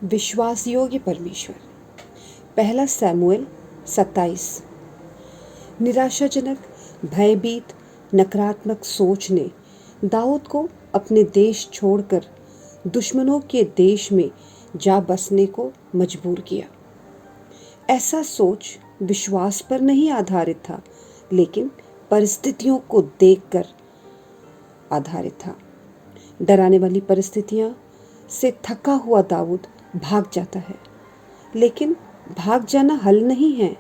विश्वास योग्य परमेश्वर। पहला सैमुएल 27। निराशाजनक, भयभीत, नकारात्मक सोच ने दाऊद को अपने देश छोड़कर दुश्मनों के देश में जा बसने को मजबूर किया। ऐसा सोच विश्वास पर नहीं आधारित था, लेकिन परिस्थितियों को देखकर आधारित था। डराने वाली परिस्थितियां से थका हुआ दाऊद भाग जाता है, लेकिन भाग जाना हल नहीं है।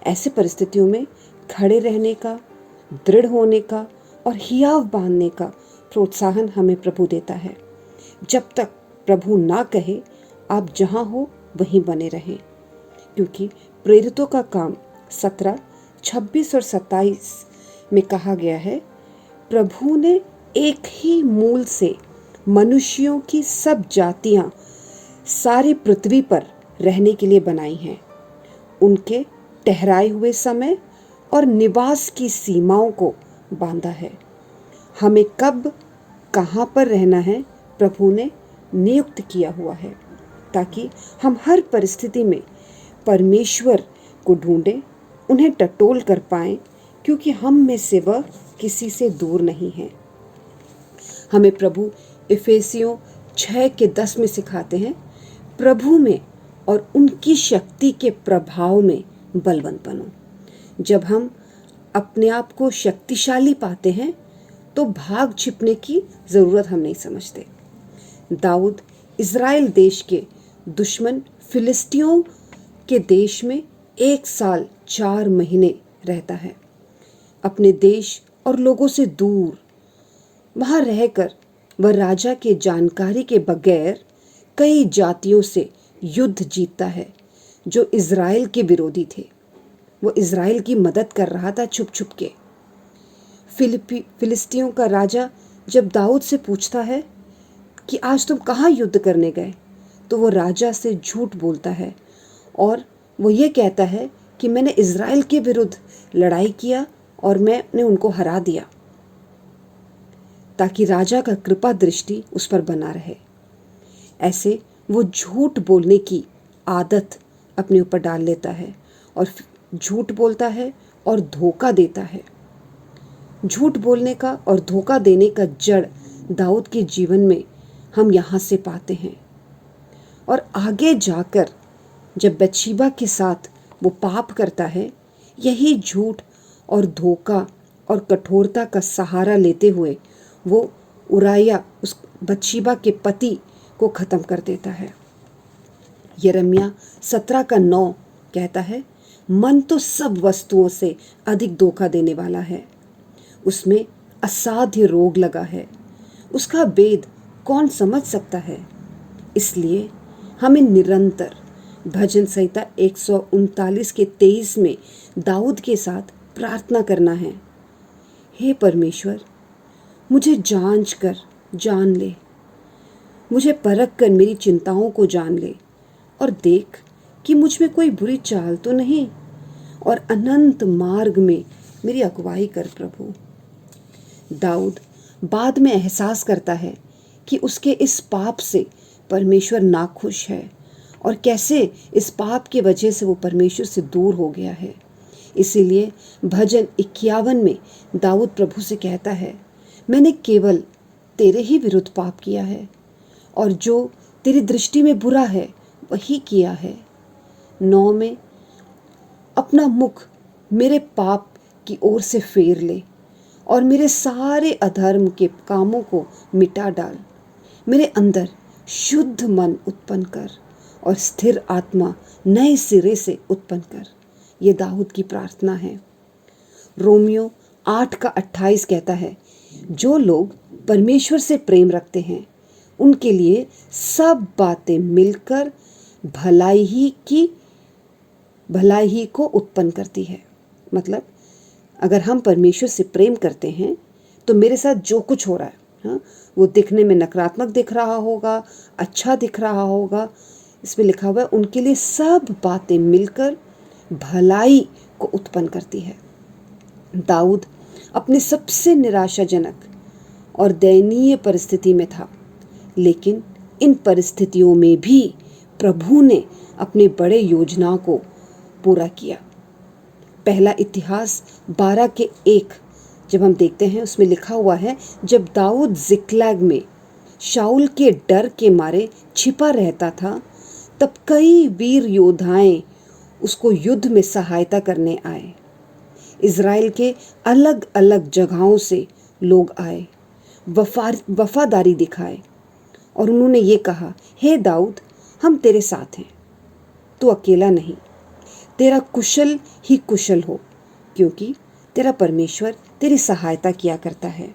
ऐसे परिस्थितियों में खड़े रहने का, दृढ़ होने का और हियाव बांधने का प्रोत्साहन हमें प्रभु देता है। जब तक प्रभु ना कहे आप जहां हो वहीं बने रहें, क्योंकि प्रेरितों का काम 17, 26 और 27 में कहा गया है, प्रभु ने एक ही मूल से मनुष्यों की सब जातियां सारी पृथ्वी पर रहने के लिए बनाई हैं। उनके ठहराए हुए समय और निवास की सीमाओं को बांधा है। हमें कब कहाँ पर रहना है प्रभु ने नियुक्त किया हुआ है, ताकि हम हर परिस्थिति में परमेश्वर को ढूंढें, उन्हें टटोल कर पाएं, क्योंकि हम में से वह किसी से दूर नहीं है। हमें प्रभु इफिसियों 6:10 में सिखाते हैं, प्रभु में और उनकी शक्ति के प्रभाव में बलवंत बनो। जब हम अपने आप को शक्तिशाली पाते हैं तो भाग छिपने की जरूरत हम नहीं समझते। दाऊद इज़राइल देश के दुश्मन फिलिस्तियों के देश में 1 साल 4 महीने रहता है। अपने देश और लोगों से दूर वहां रहकर वह राजा के जानकारी के बगैर कई जातियों से युद्ध जीतता है जो इज़राइल के विरोधी थे। वो इज़राइल की मदद कर रहा था छुप छुप के। फिलिस्तियों का राजा जब दाऊद से पूछता है कि आज तुम कहाँ युद्ध करने गए, तो वो राजा से झूठ बोलता है और वो ये कहता है कि मैंने इज़राइल के विरुद्ध लड़ाई किया और मैंने उनको हरा दिया, ताकि राजा का कृपा दृष्टि उस पर बना रहे। ऐसे वो झूठ बोलने की आदत अपने ऊपर डाल लेता है और झूठ बोलता है और धोखा देता है। झूठ बोलने का और धोखा देने का जड़ दाऊद के जीवन में हम यहाँ से पाते हैं। और आगे जाकर जब बत्शेबा के साथ वो पाप करता है, यही झूठ और धोखा और कठोरता का सहारा लेते हुए वो उराया उस बत्शेबा के पति को खत्म कर देता है। यिर्मयाह 17:9 कहता है, मन तो सब वस्तुओं से अधिक धोखा देने वाला है, उसमें असाध्य रोग लगा है, उसका भेद कौन समझ सकता है। इसलिए हमें निरंतर भजन संहिता 139:23 में दाऊद के साथ प्रार्थना करना है, हे परमेश्वर, मुझे जांच कर जान ले, मुझे परख कर मेरी चिंताओं को जान ले और देख कि मुझ में कोई बुरी चाल तो नहीं, और अनंत मार्ग में मेरी अगुवाई कर प्रभु। दाऊद बाद में एहसास करता है कि उसके इस पाप से परमेश्वर नाखुश है और कैसे इस पाप की वजह से वो परमेश्वर से दूर हो गया है। इसीलिए भजन 51 में दाऊद प्रभु से कहता है, मैंने केवल तेरे ही विरुद्ध पाप किया है और जो तेरी दृष्टि में बुरा है वही किया है। 9 में, अपना मुख मेरे पाप की ओर से फेर ले और मेरे सारे अधर्म के कामों को मिटा डाल। मेरे अंदर शुद्ध मन उत्पन्न कर और स्थिर आत्मा नए सिरे से उत्पन्न कर। ये दाऊद की प्रार्थना है। रोमियो 8:28 कहता है, जो लोग परमेश्वर से प्रेम रखते हैं उनके लिए सब बातें मिलकर भलाई को उत्पन्न करती है। मतलब अगर हम परमेश्वर से प्रेम करते हैं तो मेरे साथ जो कुछ हो रहा है, हाँ, वो दिखने में नकारात्मक दिख रहा होगा, अच्छा दिख रहा होगा, इसमें लिखा हुआ है उनके लिए सब बातें मिलकर भलाई को उत्पन्न करती है। दाऊद अपने सबसे निराशाजनक और दयनीय परिस्थिति में था, लेकिन इन परिस्थितियों में भी प्रभु ने अपने बड़े योजना को पूरा किया। पहला इतिहास 12:1 जब हम देखते हैं, उसमें लिखा हुआ है, जब दाऊद जिक्लैग में शाऊल के डर के मारे छिपा रहता था, तब कई वीर योद्धाएं उसको युद्ध में सहायता करने आए। इज़राइल के अलग अलग जगहों से लोग आए, वफादारी दिखाए और उन्होंने ये कहा, हे दाऊद, हम तेरे साथ हैं, तू अकेला नहीं, तेरा कुशल ही कुशल हो, क्योंकि तेरा परमेश्वर तेरी सहायता किया करता है।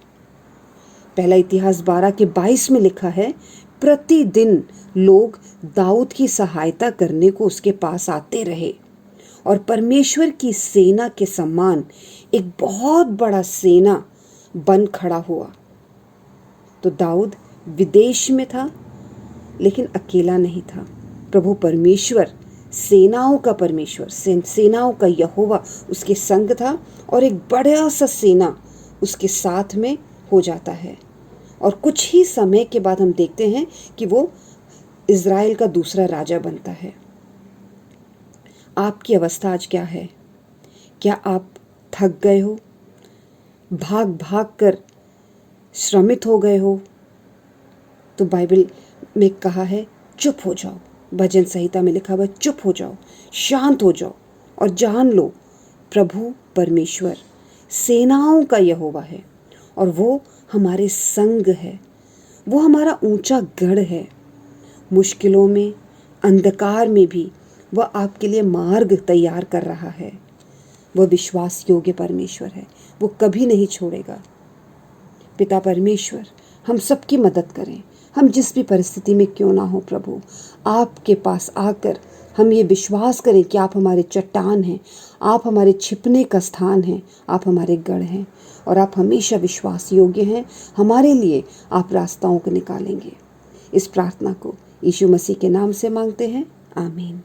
पहला इतिहास 12:22 में लिखा है, प्रतिदिन लोग दाऊद की सहायता करने को उसके पास आते रहे और परमेश्वर की सेना के समान एक बहुत बड़ा सेना बन खड़ा हुआ। तो दाऊद विदेश में था, लेकिन अकेला नहीं था। प्रभु परमेश्वर, सेनाओं का परमेश्वर, सेनाओं का यहोवा उसके संग था और एक बड़ा सा सेना उसके साथ में हो जाता है। और कुछ ही समय के बाद हम देखते हैं कि वो इज़राइल का दूसरा राजा बनता है। आपकी अवस्था आज क्या है? क्या आप थक गए हो? भाग भाग कर श्रमित हो गए हो? तो बाइबल में कहा है, चुप हो जाओ। भजन संहिता में लिखा हुआ है, चुप हो जाओ, शांत हो जाओ और जान लो, प्रभु परमेश्वर सेनाओं का यहोवा है और वो हमारे संग है। वो हमारा ऊंचा गढ़ है। मुश्किलों में, अंधकार में भी वह आपके लिए मार्ग तैयार कर रहा है। वह विश्वास योग्य परमेश्वर है, वो कभी नहीं छोड़ेगा। पिता परमेश्वर, हम सबकी मदद करें, हम जिस भी परिस्थिति में क्यों ना हो प्रभु, आपके पास आकर हम ये विश्वास करें कि आप हमारे चट्टान हैं, आप हमारे छिपने का स्थान हैं, आप हमारे गढ़ हैं और आप हमेशा विश्वास योग्य हैं। हमारे लिए आप रास्ताओं को निकालेंगे। इस प्रार्थना को यीशु मसीह के नाम से मांगते हैं, आमीन।